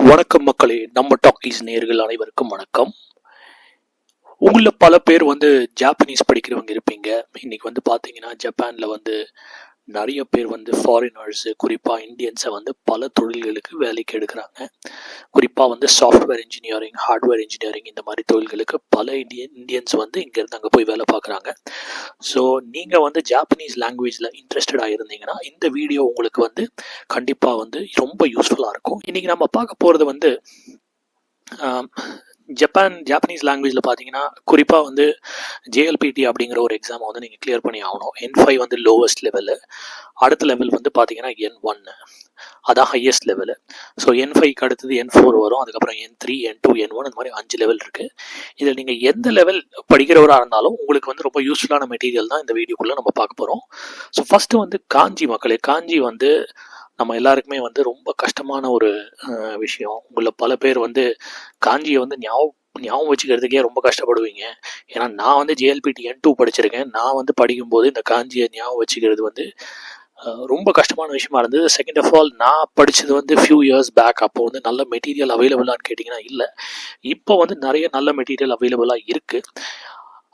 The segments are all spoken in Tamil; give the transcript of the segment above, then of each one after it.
வணக்கம் மக்களே, நம்ம டாக்கீஸ் நேயர்கள் அனைவருக்கும் வணக்கம். உங்கள பல பேர் ஜாப்பனீஸ் படிக்கிறவங்க இருப்பீங்க. இன்னைக்கு பார்த்தீங்கன்னா ஜப்பானில் நிறைய பேர் ஃபாரினர்ஸ், குறிப்பாக இந்தியன்ஸை பல தொழில்களுக்கு வேலைக்கு எடுக்கிறாங்க. குறிப்பாக சாஃப்ட்வேர் இன்ஜினியரிங், ஹார்ட்வேர் இன்ஜினியரிங் இந்த மாதிரி தொழில்களுக்கு பல இந்தியன்ஸ் இங்கேருந்து அங்கே போய் வேலை பார்க்குறாங்க. ஸோ நீங்கள் ஜாப்பனீஸ் லாங்குவேஜில் இன்ட்ரெஸ்டடாக இருந்தீங்கன்னா இந்த வீடியோ உங்களுக்கு கண்டிப்பாக ரொம்ப யூஸ்ஃபுல்லாக இருக்கும். இன்றைக்கி நம்ம பார்க்க போகிறது ஜாப்பனீஸ் லாங்குவேஜில் பார்த்தீங்கன்னா குறிப்பாக ஜேஎல்பிடி அப்படிங்கிற ஒரு எக்ஸாமை நீங்கள் கிளியர் பண்ணி ஆகணும். N5 லோவஸ்ட் லெவலு, அடுத்த லெவல் பார்த்தீங்கன்னா N1, அதான் ஹையஸ்ட் லெவலு. ஸோ N5க்கு அடுத்தது N4 வரும், அதுக்கப்புறம் N3, N2, N1 அந்த மாதிரி 5 லெவல் இருக்குது. இதில் நீங்கள் எந்த லெவல் படிக்கிறவராக இருந்தாலும் உங்களுக்கு ரொம்ப யூஸ்ஃபுல்லான மெட்டீரியல் தான் இந்த வீடியோக்குள்ளே நம்ம பார்க்க போகிறோம். ஸோ ஃபஸ்ட்டு காஞ்சி மக்களே, காஞ்சி நம்ம எல்லாருக்குமே ரொம்ப கஷ்டமான ஒரு விஷயம். உங்களை பல பேர் காஞ்சியை ஞாபகம் வச்சுக்கிறதுக்கே ரொம்ப கஷ்டப்படுவீங்க. ஏன்னா நான் ஜேஎல்பிடி N2 படிச்சிருக்கேன். நான் படிக்கும்போது இந்த காஞ்சியை ஞாபகம் வச்சுக்கிறது ரொம்ப கஷ்டமான விஷயமா இருந்தது. செகண்ட் ஆஃப் ஆல், நான் படித்தது ஃபியூ இயர்ஸ் பேக். அப்போ நல்ல மெட்டீரியல் அவைலபிளான்னு கேட்டிங்கன்னா இல்லை. இப்போ நிறைய நல்ல மெட்டீரியல் அவைலபிளாக இருக்குது.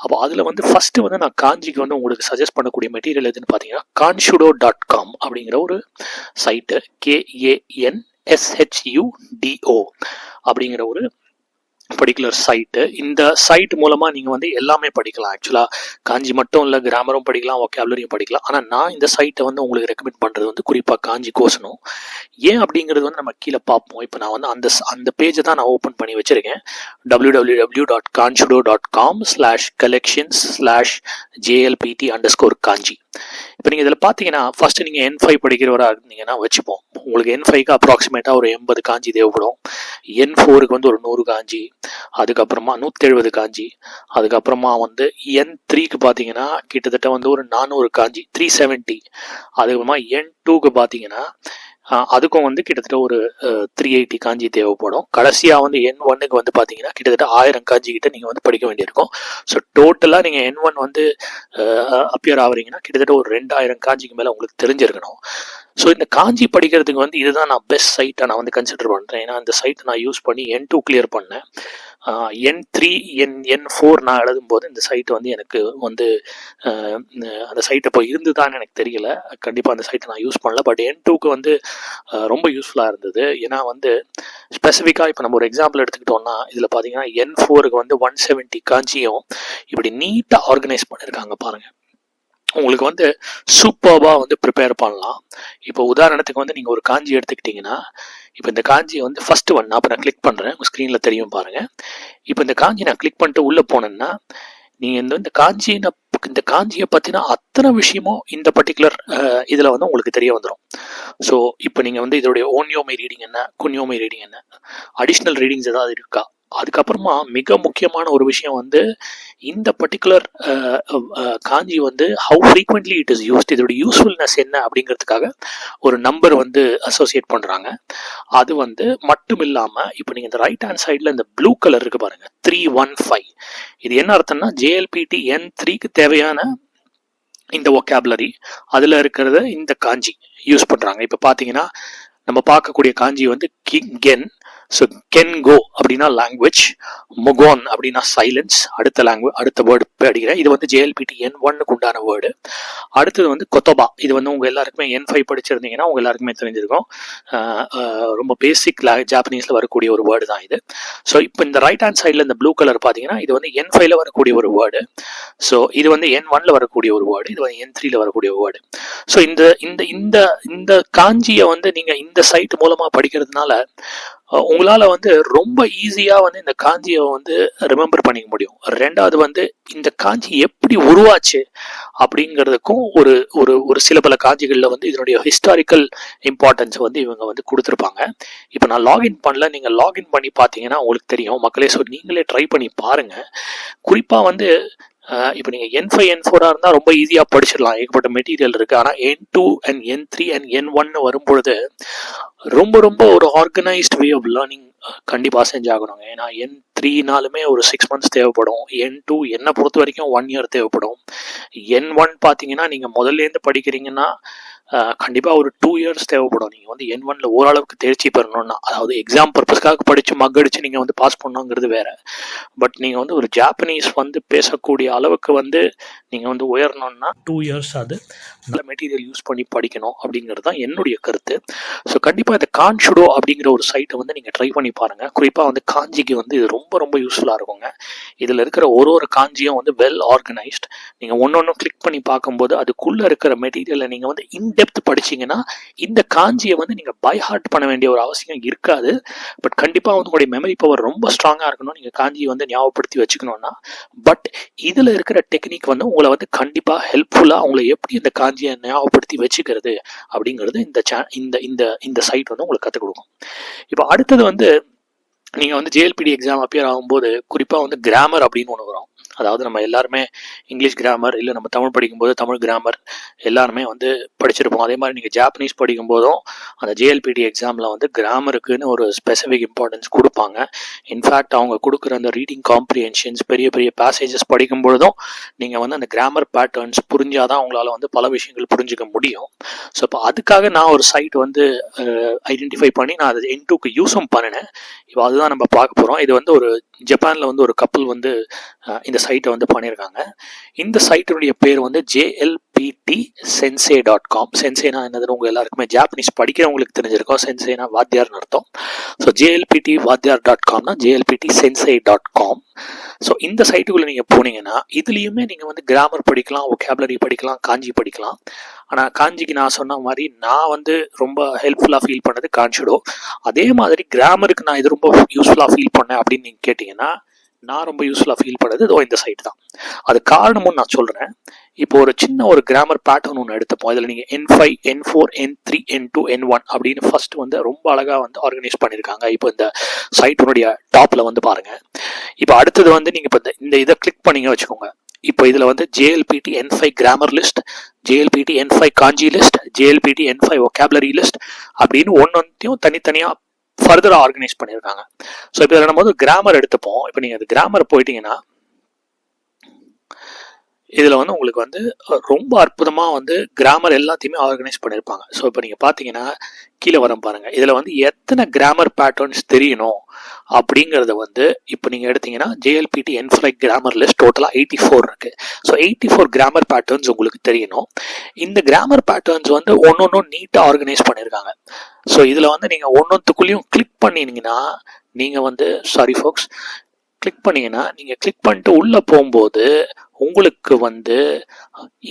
அப்போ அதில் ஃபஸ்ட்டு நான் காஞ்சிக்கு உங்களுக்கு சஜஸ்ட் பண்ணக்கூடிய மெட்டீரியல் எதுன்னு பார்த்தீங்கன்னா kanshudo.com அப்படிங்கிற ஒரு சைட்டு. KANSHUDO அப்படிங்கிற ஒரு பர்டிகுலர் சைட்டு. இந்த சைட் மூலமாக நீங்கள் எல்லாமே படிக்கலாம். ஆக்சுவலாக காஞ்சி மட்டும் இல்லை, கிராமரும் படிக்கலாம், வொக்காபுலரியும் படிக்கலாம். ஆனால் நான் இந்த சைட்டை உங்களுக்கு ரெக்கமெண்ட் பண்ணுறது குறிப்பாக காஞ்சி கோசனும். ஏன் அப்படிங்கிறது நம்ம கீழே பார்ப்போம். இப்போ நான் அந்த பேஜை தான் நான் ஓப்பன் பண்ணி வச்சுருக்கேன். www.kanshudo.com/collections/JLPT_Kanji. இப்போ நீங்கள் இதில் பார்த்தீங்கன்னா ஃபஸ்ட்டு நீங்கள் N5 படிக்கிறவராக இருந்தீங்கன்னா வச்சுப்போம். உங்களுக்கு N5க்கு அப்ராக்சிமேட்டாக ஒரு 80 காஞ்சி தேவைப்படும். N4க்கு ஒரு 100 காஞ்சி, அதுக்கப்புறமா 170 காஞ்சி, அதுக்கப்புறமா N3க்கு பார்த்தீங்கன்னா கிட்டத்தட்ட ஒரு 400 காஞ்சி, 370. அதுக்கப்புறமா N2க்கு பார்த்தீங்கன்னா அதுக்கும் கிட்டத்தட்ட ஒரு 380 காஞ்சி தேவைப்படும். கடைசியாக N1க்கு பார்த்தீங்கன்னா கிட்டத்தட்ட 1000 காஞ்சி கிட்ட நீங்கள் படிக்க வேண்டியிருக்கும். ஸோ டோட்டலாக நீங்கள் N1 அப்பியர் ஆகுறீங்கன்னா கிட்டத்தட்ட ஒரு 2000 காஞ்சிக்கு மேலே உங்களுக்கு தெரிஞ்சிருக்கணும். ஸோ இந்த காஞ்சி படிக்கிறதுக்கு இதுதான் நான் பெஸ்ட் சைட்டை நான் கன்சிடர் பண்ணுறேன். ஏன்னா அந்த சைட்டை நான் யூஸ் பண்ணி N2 கிளியர் பண்ணேன். N3, N4 நான் எழுதும்போது இந்த சைட்டு எனக்கு அந்த சைட் இப்போ இருந்துதான்னு எனக்கு தெரியல. கண்டிப்பாக அந்த சைட்டை நான் யூஸ் பண்ணல. பட் N2க்கு ரொம்ப யூஸ்ஃபுல்லாக இருந்தது. ஏன்னா ஸ்பெசிஃபிக்காக இப்போ நம்ம ஒரு எக்ஸாம்பிள் எடுத்துக்கிட்டோம்னா இதில் பார்த்தீங்கன்னா N4க்கு 170 காஞ்சியும் இப்படி நீட்டாக ஆர்கனைஸ் பண்ணியிருக்காங்க பாருங்கள். உங்களுக்கு சூப்பர்பாக ப்ரிப்பேர் பண்ணலாம். இப்போ உதாரணத்துக்கு நீங்கள் ஒரு காஞ்சி எடுத்துக்கிட்டிங்கன்னா, இப்போ இந்த காஞ்சியை ஃபஸ்ட்டு ஒன் அப்போ நான் கிளிக் பண்ணுறேன். உங்கள் ஸ்க்ரீனில் தெரியும் பாருங்கள். இப்போ இந்த காஞ்சி நான் கிளிக் பண்ணிட்டு உள்ளே போனேன்னா நீங்கள் இந்த காஞ்சியை பற்றினா அத்தனை விஷயமும் இந்த பர்டிகுலர் இதில் உங்களுக்கு தெரிய வந்துடும். ஸோ இப்போ நீங்கள் இதோடைய ஓன்யோமை ரீடிங் என்ன, குன்யோமை ரீடிங் என்ன, அடிஷ்னல் ரீடிங்ஸ் ஏதாவது இருக்கா, அதுக்கப்புறமா மிக முக்கியமான ஒரு விஷயம் இந்த particular Kanchi how frequently it is used, இதோட யூஸ்ஃபுல்னஸ் என்ன அப்படிங்கிறதுக்காக ஒரு நம்பர் அசோசியேட் பண்ணுறாங்க. அது மட்டும் இல்லாமல் இப்போ நீங்கள் இந்த ரைட் ஹேண்ட் சைடில் இந்த ப்ளூ கலர் இருக்குது பாருங்கள், 315. இது என்ன அர்த்தம்னா ஜேஎல்பிடி N3க்கு தேவையான இந்த வொக்காபுலரி அதில் இருக்கிறத இந்த காஞ்சி யூஸ் பண்ணுறாங்க. இப்போ பார்த்தீங்கன்னா நம்ம பார்க்கக்கூடிய காஞ்சி கென். ஸோ கென் கோ அப்படின்னா லாங்குவேஜ், முகோன் அப்படின்னா சைலன்ஸ், அடுத்த வேர்டு படிக்கிறேன். இது ஜேஎல்பிடி N1க்கு உண்டான வேர்டு. அடுத்தது கொத்தோபா. இது உங்கள் எல்லாருக்குமே N5 படிச்சிருந்தீங்கன்னா உங்கள் எல்லாருக்குமே தெரிஞ்சிருக்கும். ரொம்ப பேசிக் ஜாப்பனீஸில் வரக்கூடிய ஒரு வேர்டு தான் இது. ஸோ இப்போ இந்த ரைட் ஹேண்ட் சைடில் இந்த ப்ளூ கலர் பார்த்தீங்கன்னா இது N5ல வரக்கூடிய ஒரு வேர்டு. ஸோ இது N1ல வரக்கூடிய ஒரு வேர்டு, இது N3ல வரக்கூடிய வேர்டு. ஸோ இந்த காஞ்சியை நீங்கள் இந்த சைட் மூலமாக படிக்கிறதுனால உங்களால் ரொம்ப ஈஸியாக இந்த காஞ்சியை ரிமெம்பர் பண்ணிக்க முடியும். ரெண்டாவது இந்த காஞ்சி எப்படி உருவாச்சு அப்படிங்கிறதுக்கும் ஒரு ஒரு சில பல காஞ்சிகளில் இதனுடைய ஹிஸ்டாரிக்கல் இம்பார்ட்டன்ஸ் இவங்க கொடுத்துருப்பாங்க. இப்போ நான் லாகின் பண்ணல, நீங்கள் லாகின் பண்ணி பார்த்தீங்கன்னா உங்களுக்கு தெரியும் மக்களே. ஸோ நீங்களே ட்ரை பண்ணி பாருங்கள். குறிப்பாக இப்போ நீங்கள் N5, N4 இருந்தால் ரொம்ப ஈஸியாக படிச்சிடலாம், ஏகப்பட்ட மெட்டீரியல் இருக்குது. ஆனால் N2 and N3 and N1 வரும்பொழுது ரொம்ப ஒரு ஆர்கனைஸ்ட் வே ஆஃப் லேர்னிங் கண்டிப்பாக செஞ்சாகணுங்க. ஏன்னா N3நாலுமே ஒரு 6 months தேவைப்படும். N2 என்னை பொறுத்த வரைக்கும் 1 year தேவைப்படும். N1 பார்த்தீங்கன்னா நீங்கள் முதல்லேருந்து படிக்கிறீங்கன்னா கண்டிப்பாக ஒரு 2 இயர்ஸ் தேவைப்படும். நீங்கள் வந்து N1ல் ஓரளவுக்கு தேர்ச்சி பெறணும்னா, அதாவது எக்ஸாம் பர்பஸ்க்காக படித்து மக்கடிச்சு நீங்கள் வந்து பாஸ் பண்ணணுங்கிறது வேறு. பட் நீங்கள் வந்து ஒரு ஜாப்பனீஸ் வந்து பேசக்கூடிய அளவுக்கு வந்து நீங்கள் வந்து உயரணும்னா 2 இயர்ஸ் அது நல்ல மெட்டீரியல் யூஸ் பண்ணி படிக்கணும் அப்படிங்கிறது தான் என்னுடைய கருத்து. ஸோ கண்டிப்பாக இந்த கான்ஷுடோ அப்படிங்கிற ஒரு சைட்டை வந்து நீங்கள் ட்ரை பண்ணி பாருங்கள். குறிப்பாக வந்து காஞ்சிக்கு வந்து இது ரொம்ப ரொம்ப யூஸ்ஃபுல்லாக இருக்குங்க. இதில் இருக்கிற ஒரு காஞ்சியும் வந்து வெல் ஆர்கனைஸ்ட். நீங்கள் ஒன்று கிளிக் பண்ணி பார்க்கும்போது அதுக்குள்ளே இருக்கிற மெட்டீரியலை நீங்கள் வந்து இன்டெப்த் படிச்சிங்கன்னா இந்த காஞ்சியை வந்து நீங்கள் பை ஹார்ட் பண்ண வேண்டிய ஒரு அவசியம் இருக்காது. பட் கண்டிப்பாக வந்து உங்களுடைய மெமரி பவர் ரொம்ப ஸ்ட்ராங்காக இருக்கணும். நீங்கள் காஞ்சியை வந்து ஞாபகப்படுத்தி வச்சுக்கணும்னா. பட் இதில் இருக்கிற டெக்னிக் வந்து உங்களை வந்து கண்டிப்பாக ஹெல்ப்ஃபுல்லாக உங்களை எப்படி இந்த காஞ்சியை ஞாபகப்படுத்தி வச்சுக்கிறது அப்படிங்கிறது இந்த சைட் வந்து உங்களுக்கு கற்றுக் கொடுக்கும். இப்போ அடுத்தது வந்து நீங்கள் வந்து JLPT எக்ஸாம் அப்பியர் ஆகும்போது குறிப்பாக வந்து கிராமர் அப்படின்னு ஒன்று வரும். அதாவது நம்ம எல்லாருமே இங்கிலீஷ் கிராமர் இல்லை நம்ம தமிழ் படிக்கும்போது தமிழ் கிராமர் எல்லாருமே வந்து படிச்சிருப்போம். அதே மாதிரி நீங்கள் ஜாப்பனீஸ் படிக்கும்போதும் அந்த JLPT எக்ஸாமில் வந்து கிராமருக்குன்னு ஒரு ஸ்பெசிஃபிக் இம்பார்ட்டன்ஸ் கொடுப்பாங்க. இன்ஃபேக்ட் அவங்க கொடுக்குற அந்த ரீடிங் காம்ப்ரிஹென்ஷன்ஸ் பெரிய பெரிய பேசேஜஸ் படிக்கும்பொழுதும் நீங்கள் வந்து அந்த கிராமர் பேட்டர்ன்ஸ் புரிஞ்சாதான் உங்களால் வந்து பல விஷயங்கள் புரிஞ்சுக்க முடியும். ஸோ இப்போ அதுக்காக நான் ஒரு சைட் வந்து ஐடென்டிஃபை பண்ணி நான் அதை N2க்கு யூஸும் பண்ணினேன். இப்போ அதுதான் நம்ம பார்க்க போகிறோம். இது வந்து ஒரு ஜப்பானில் வந்து ஒரு கப்பல் வந்து இந்த சைட்டை வந்து பண்ணியிருக்காங்க. இந்த சைட்டினுடைய பேர் வந்து JLPTsensei.com. சென்சேனா என்னதுன்னு உங்கள் எல்லாருக்குமே ஜாப்பனீஸ் படிக்கிறவங்களுக்கு தெரிஞ்சிருக்கோம். சென்சேனா வாத்தியார்னு அர்த்தம். So JLPTvadyar.comனா JLPTsensei.com. ஸோ இந்த சைட்டுக்குள்ளே நீங்கள் போனீங்கன்னா இதுலேயுமே நீங்கள் வந்து கிராமர் படிக்கலாம், ஒகேபுலரி படிக்கலாம், காஞ்சி படிக்கலாம். ஆனால் காஞ்சிக்கு நான் சொன்ன மாதிரி நான் வந்து ரொம்ப ஹெல்ப்ஃபுல்லாக ஃபீல் பண்ணது கான்ஷுடோ. அதே மாதிரி கிராமருக்கு நான் இது ரொம்ப யூஸ்ஃபுல்லாக ஃபீல் பண்ணேன் அப்படின்னு நீங்கள் கேட்டிங்கன்னா நான் ரொம்ப யூஸ்ஃபுல்லாக ஃபீல் பண்ணது இந்த சைட் தான். அது காரணமும் நான் சொல்கிறேன். இப்போ ஒரு சின்ன ஒரு கிராமர் பேட்டர்ன் ஒன்று எடுத்துப்போம். இதில் நீங்கள் N5, N4, N3, N2, N1 அப்படின்னு ஃபர்ஸ்ட் வந்து ரொம்ப அழகாக வந்து ஆர்கனைஸ் பண்ணியிருக்காங்க. இப்போ இந்த சைட்டினுடைய டாப்பில் வந்து பாருங்கள். இப்போ அடுத்தது வந்து நீங்கள் இப்போ இந்த இதை கிளிக் பண்ணிங்க வச்சுக்கோங்க. இப்போ இதில் வந்து JLPT N5 grammar list, JLPT N5 kanji list, JLPT N5 vocabulary list அப்படின்னு ஒன்றையும் தனித்தனியாக ஃபர்தராக ஆர்கனைஸ் பண்ணியிருக்காங்க. ஸோ இப்போ இதில் நம்ம வந்து கிராமர் எடுத்துப்போம். இப்போ நீங்கள் அது கிராமர் போயிட்டீங்கன்னா இதில் வந்து உங்களுக்கு வந்து ரொம்ப அற்புதமாக வந்து கிராமர் எல்லாத்தையுமே ஆர்கனைஸ் பண்ணியிருப்பாங்க. ஸோ இப்போ நீங்கள் பார்த்தீங்கன்னா கீழே வரும் பாருங்கள். இதில் வந்து எத்தனை கிராமர் பேட்டர்ன்ஸ் தெரியணும் அப்படிங்கிறத வந்து இப்போ நீங்கள் எடுத்தீங்கன்னா JLPT N5 கிராமர் லிஸ்ட் டோட்டலாக 84 இருக்குது. ஸோ 84 கிராமர் பேட்டர்ன்ஸ் உங்களுக்கு தெரியணும். இந்த கிராமர் பேட்டர்ன்ஸ் வந்து ஒன்னொன்னும் நீட்டாக ஆர்கனைஸ் பண்ணியிருக்காங்க. ஸோ இதில் வந்து நீங்கள் ஒன்னொன்றுக்குள்ளேயும் கிளிக் பண்ணினீங்கன்னா நீங்கள் வந்து கிளிக் பண்ணிங்கன்னா நீங்கள் கிளிக் பண்ணிட்டு உள்ளே போகும்போது உங்களுக்கு வந்து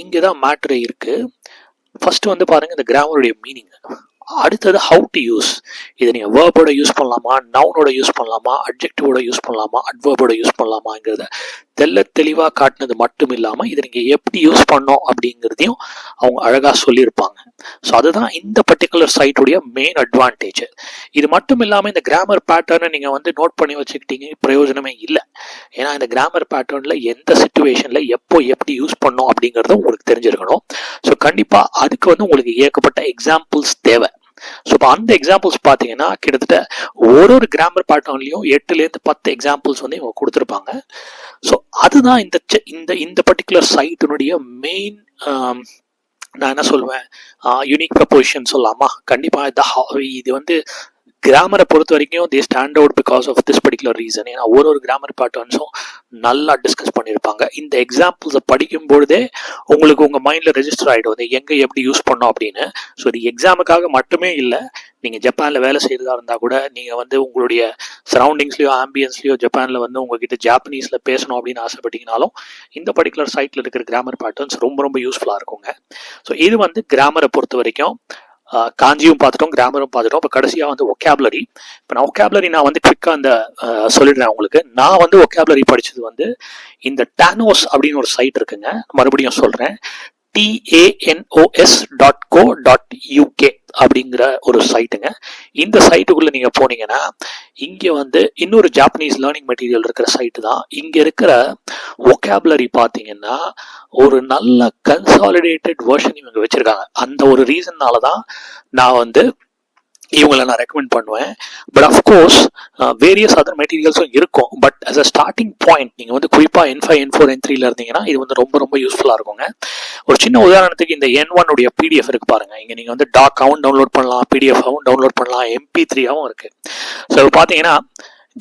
இங்கே தான் மேட்ரு இருக்குது. ஃபஸ்ட்டு வந்து பாருங்கள் இந்த கிராமருடைய மீனிங். அடுத்தது ஹவு டு யூஸ். இதை நீங்கள் வேர்போட யூஸ் பண்ணலாமா, நவுனோட யூஸ் பண்ணலாமா, அட்ஜெக்டிவோட யூஸ் பண்ணலாமா, அட்வர்போட யூஸ் பண்ணலாமாங்கிறத தெளிவாக காட்டினது மட்டும் இல்லாமல் இதை நீங்கள் எப்படி யூஸ் பண்ணோம் அப்படிங்கிறதையும் அவங்க அழகாக சொல்லியிருப்பாங்க. ஸோ அதுதான் இந்த பர்டிகுலர் சைட்டுடைய மெயின் அட்வான்டேஜ். இது மட்டும் இல்லாமல் இந்த கிராமர் பேட்டர்னை நீங்கள் வந்து நோட் பண்ணி வச்சுக்கிட்டீங்க பிரயோஜனமே இல்லை. ஏன்னா இந்த கிராமர் பேட்டர்னில் எந்த சிச்சுவேஷனில் எப்போ எப்படி யூஸ் பண்ணோம் அப்படிங்கிறத உங்களுக்கு தெரிஞ்சிருக்கணும். ஸோ கண்டிப்பாக அதுக்கு வந்து உங்களுக்கு ஏகப்பட்ட எக்ஸாம்பிள்ஸ் தேவை. ஸோ இப்போ அந்த எக்ஸாம்பிள்ஸ் பார்த்தீங்கன்னா கிட்டத்தட்ட ஒரு கிராமர் பேட்டர்ன்லையும் 8லேருந்து 10 எக்ஸாம்பிள்ஸ் வந்து இவங்க கொடுத்துருப்பாங்க. ஸோ அதுதான் இந்த பர்டிகுலர் சைட்டினுடைய மெயின் நான் என்ன சொல்வேன் யூனிக் ப்ரப்போசிஷன் சொல்லலாமா. கண்டிப்பாக இது வந்து கிராமரை பொறுத்த வரைக்கும் they stand out because of this particular reason. ஏன்னா ஒரு கிராமர் பேட்டர்ன்ஸும் நல்லா டிஸ்கஸ் பண்ணியிருப்பாங்க. இந்த எக்ஸாம்பிள்ஸை படிக்கும் பொழுதே உங்களுக்கு உங்கள் மைண்டில் ரெஜிஸ்டர் ஆகிடும் எங்கே எப்படி யூஸ் பண்ணோம் அப்படின்னு. ஸோ இது எக்ஸாமுக்காக மட்டுமே இல்லை. நீங்கள் ஜப்பானில் வேலை செய்கிறதா இருந்தால் கூட நீங்கள் வந்து உங்களுடைய சரௌண்டிங்ஸ்லையோ ஆம்பியன்ஸ்லையோ ஜப்பானில் வந்து உங்ககிட்ட ஜாப்பனீஸில் பேசணும் அப்படின்னு ஆசைப்பட்டீங்கனாலும் இந்த பர்டிகுலர் சைட்டில் இருக்கிற கிராமர் பேட்டர்ன்ஸ் ரொம்ப யூஸ்ஃபுல்லாக இருக்குங்க. ஸோ இது வந்து கிராமரை பொறுத்த வரைக்கும் காஞ்சியும் பார்த்துட்டோம், கிராமரும் பார்த்துட்டோம். இப்போ கடைசியாக வந்து ஒகேபுலரி. இப்போ நான் ஒகேபுலரி நான் வந்து குவிக்காக அந்த சொல்லிடுறேன் உங்களுக்கு. நான் வந்து ஒகேபுலரி படித்தது வந்து இந்த டானோஸ் அப்படின்னு ஒரு சைட் இருக்குங்க. மறுபடியும் சொல்கிறேன், tanos.co.uk அப்படிங்கிற ஒரு சைட்டுங்க. இந்த சைட்டுக்குள்ளே நீங்கள் போனீங்கன்னா இங்கே வந்து இன்னொரு ஜாப்பனீஸ் லேர்னிங் மெட்டீரியல் இருக்கிற சைட்டு தான். இங்கே இருக்கிற ஒகேபுலரி பார்த்தீங்கன்னா ஒரு நல்ல கன்சாலிடேட்டட் வெர்ஷன் இவங்க வச்சுருக்காங்க. அந்த ஒரு ரீசன்னால தான் நான் வந்து இவங்களை நான் ரெக்கமெண்ட் பண்ணுவேன். பட் அஃப்கோர்ஸ் வேரியஸ் அதர் மெட்டீரியல்ஸும் இருக்கும். But as a starting point நீங்கள் வந்து குறிப்பாக N5 N4 N3ல இருந்தீங்கன்னா இது வந்து ரொம்ப ரொம்ப யூஸ்ஃபுல்லாக இருக்குங்க. ஒரு சின்ன உதாரணத்துக்கு இந்த N1 உடைய PDF இருக்கு பாருங்க. இங்கே நீங்கள் வந்து டாக்காவும் டவுன்லோட் பண்ணலாம், PDF-ஆவும் டவுன்லோட் பண்ணலாம், MP3-ஆவும் இருக்கு. ஸோ பார்த்தீங்கன்னா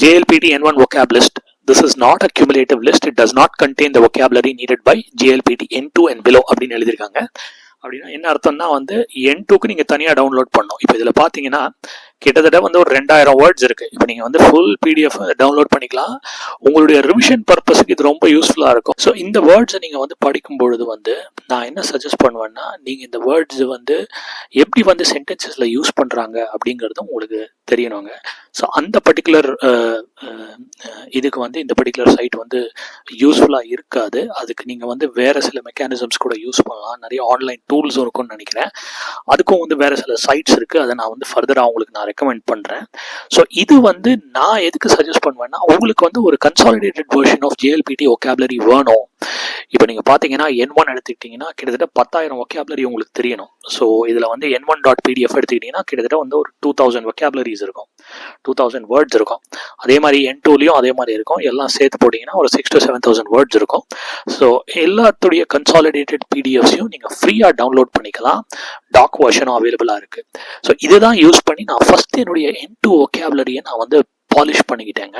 JLPT N1 vocab list. This is not a cumulative list. It does not contain the vocabulary needed by JLPT N2 and below அப்படின்னு எழுதியிருக்காங்க. அப்படின்னா என்ன அர்த்தம்னா வந்து N2க்கு நீங்கள் தனியாக டவுன்லோட் பண்ணணும். இப்போ இதில் பார்த்தீங்கன்னா கிட்டத்தட்ட வந்து ஒரு 2000 வேர்ட்ஸ் இருக்கு. இப்போ நீங்கள் வந்து ஃபுல் PDF டவுன்லோட் பண்ணிக்கலாம். உங்களுடைய ரிவிஷன் பர்பஸுக்கு இது ரொம்ப யூஸ்ஃபுல்லாக இருக்கும். ஸோ இந்த வேர்ட்ஸை நீங்கள் வந்து படிக்கும் பொழுது வந்து நான் என்ன சஜஸ்ட் பண்ணுவேன்னா, நீங்கள் இந்த வேர்ட்ஸ் வந்து எப்படி வந்து சென்டென்சஸில் யூஸ் பண்ணுறாங்க அப்படிங்கிறதும் உங்களுக்கு தெரியணுங்க. ஸோ அந்த பர்டிகுலர் இதுக்கு வந்து இந்த பர்டிகுலர் சைட் வந்து யூஸ்ஃபுல்லாக இருக்காது. அதுக்கு நீங்கள் வந்து வேறு சில மெக்கானிசம்ஸ் கூட யூஸ் பண்ணலாம். நிறைய ஆன்லைன் டூல்ஸும் இருக்கும்னு நினைக்கிறேன். அதுக்கும் வந்து வேறு சில சைட்ஸ் இருக்குது. அதை நான் வந்து ஃபர்தராக உங்களுக்கு நான் ரெக்கமெண்ட் பண்ணுறேன். ஸோ இது வந்து நான் எதுக்கு சஜஸ்ட் பண்ணுவேன்னா, உங்களுக்கு வந்து ஒரு consolidated version of JLPT vocabulary வேணும். இப்போ நீங்கள் பார்த்தீங்கன்னா N1 எடுத்துக்கிட்டிங்கன்னா கிட்டத்தட்ட 10,000 vocabulary உங்களுக்கு தெரியணும். ஸோ இதில் வந்து N1.PDF எடுத்துக்கிட்டிங்கன்னா கிட்டத்தட்ட வந்து ஒரு 2000 vocabularies இருக்கும், 2000 வேர்ட்ஸ் இருக்கும். அதே மாதிரி N2லையும் அதே மாதிரி இருக்கும். எல்லாம் சேர்த்து போட்டிங்கன்னா ஒரு 6,000 to 7,000 வேர்ட்ஸ் இருக்கும். ஸோ எல்லாத்துடைய கன்சாலிடேட்டட் PDFஸையும் நீங்கள் ஃப்ரீயாக டவுன்லோட் பண்ணிக்கலாம். டாக் வெர்ஷனும் அவைலபிளாக இருக்குது. ஸோ இதுதான் யூஸ் பண்ணி நான் ஃபஸ்ட் என்னுடைய N2 vocabularyயை நான் வந்து பாலிஷ் பண்ணிக்கிட்டேங்க.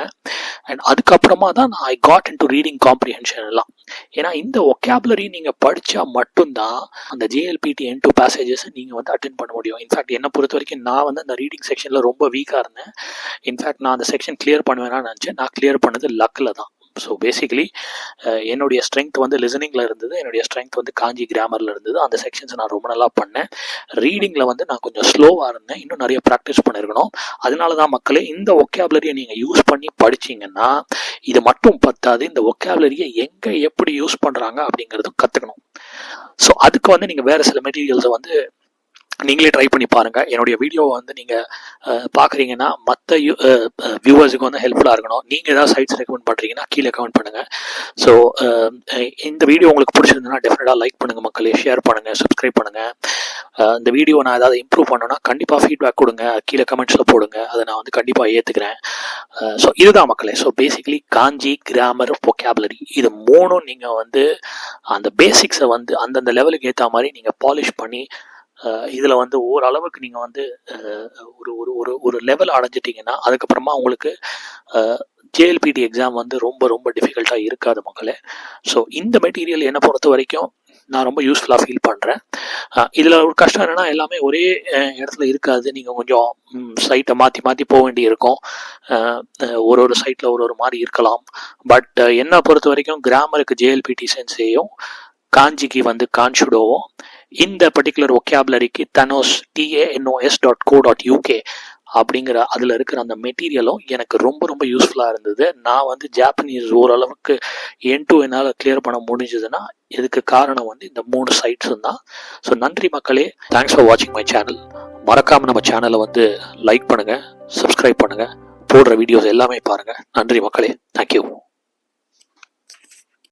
அண்ட் அதுக்கப்புறமா தான் நான் I got in to reading comprehension எல்லாம். ஏன்னா இந்த vocabulary நீங்கள் படித்தா மட்டும்தான் அந்த JLPT N2 பேசேஜஸ் நீங்கள் வந்து அட்டென்ட் பண்ண முடியும். இன்ஃபேக்ட் என்னை பொறுத்த வரைக்கும் நான் வந்து அந்த ரீடிங் செக்ஷனில் ரொம்ப வீக்காக இருந்தேன். இன்ஃபேக்ட் நான் அந்த செக்ஷன் கிளியர் பண்ணுவேன்னு நினச்சேன். நான் கிளியர் பண்ணது லக்கில் தான். ஸோ பேசிக்கலி என்னுடைய ஸ்ட்ரென்த் வந்து லிசனிங்கில் இருந்தது, என்னுடைய ஸ்ட்ரென்த் வந்து காஞ்சி கிராமரில் இருந்தது. அந்த செக்ஷன்ஸ் நான் ரொம்ப நல்லா பண்ணேன். ரீடிங்கில் வந்து நான் கொஞ்சம் ஸ்லோவாக இருந்தேன். இன்னும் நிறைய ப்ராக்டிஸ் பண்ணியிருக்கணும். அதனால தான் மக்களே இந்த vocabularyயை நீங்கள் யூஸ் பண்ணி படிச்சிங்கன்னா இது மட்டும் பத்தாது, இந்த vocabularyயை எங்கே எப்படி யூஸ் பண்ணுறாங்க அப்படிங்கிறதும் கற்றுக்கணும். ஸோ அதுக்கு வந்து நீங்கள் வேறு சில மெட்டீரியல்ஸை வந்து நீங்களே ட்ரை பண்ணி பாருங்கள். என்னுடைய வீடியோவை வந்து நீங்கள் பார்க்குறீங்கன்னா மற்ற வியூவர்ஸுக்கு வந்து ஹெல்ப்ஃபுல்லாக இருக்கணும். நீங்கள் ஏதாவது சைட்ஸ் ரெக்கமெண்ட் பண்ணுறீங்கன்னா கீழே கமெண்ட் பண்ணுங்கள். ஸோ இந்த வீடியோ உங்களுக்கு பிடிச்சிருந்ததுன்னா டெஃபினட்டாக லைக் பண்ணுங்கள் மக்களே, ஷேர் பண்ணுங்கள், சப்ஸ்கிரைப் பண்ணுங்கள். இந்த வீடியோ நான் ஏதாவது இம்ப்ரூவ் பண்ணணும்னா கண்டிப்பாக ஃபீட்பேக் கொடுங்க, கீழே கமெண்ட்ஸில் போடுங்க. அதை நான் வந்து கண்டிப்பாக ஏற்றுக்கிறேன். ஸோ இதுதான் மக்களே. ஸோ பேசிக்கலி காஞ்சி கிராமர் vocabulary இது மூணும் நீங்கள் வந்து அந்த பேசிக்ஸை வந்து அந்தந்த லெவலுக்கு ஏற்ற மாதிரி நீங்கள் பாலிஷ் பண்ணி இதில் வந்து ஓரளவுக்கு நீங்கள் வந்து ஒரு ஒரு ஒரு லெவல் அடைஞ்சிட்டிங்கன்னா அதுக்கப்புறமா உங்களுக்கு JLPT எக்ஸாம் வந்து ரொம்ப ரொம்ப டிஃபிகல்ட்டாக இருக்காது மக்களே. ஸோ இந்த மெட்டீரியல் என்னை பொறுத்த வரைக்கும் நான் ரொம்ப யூஸ்ஃபுல்லாக ஃபீல் பண்ணுறேன். இதில் ஒரு கஷ்டம் என்னென்னா எல்லாமே ஒரே இடத்துல இருக்காது. நீங்கள் கொஞ்சம் சைட்டை மாற்றி மாற்றி போக வேண்டி இருக்கும். ஒரு சைட்டில் ஒரு மாதிரி இருக்கலாம். பட் என்னை பொறுத்த வரைக்கும் கிராமருக்கு JLPT சென்சேயும் காஞ்சிக்கு வந்து கான்ஷுடோவும் இந்த பர்டிகுலர் vocabularyக்கு tanos.co.uk அப்படிங்கிற அதில் இருக்கிற அந்த மெட்டீரியலும் எனக்கு ரொம்ப ரொம்ப யூஸ்ஃபுல்லாக இருந்தது. நான் வந்து ஜாப்பனீஸ் ஓரளவுக்கு N2 என்னால் கிளியர் பண்ண முடிஞ்சதுன்னா இதுக்கு காரணம் வந்து இந்த 3 சைட்ஸும் தான். ஸோ நன்றி மக்களே, தேங்க்ஸ் ஃபார் வாட்சிங் மை சேனல். மறக்காமல் நம்ம சேனலை வந்து லைக் பண்ணுங்கள், சப்ஸ்கிரைப் பண்ணுங்கள், போடுற வீடியோஸ் எல்லாமே பாருங்கள். நன்றி மக்களே, தேங்க்யூ.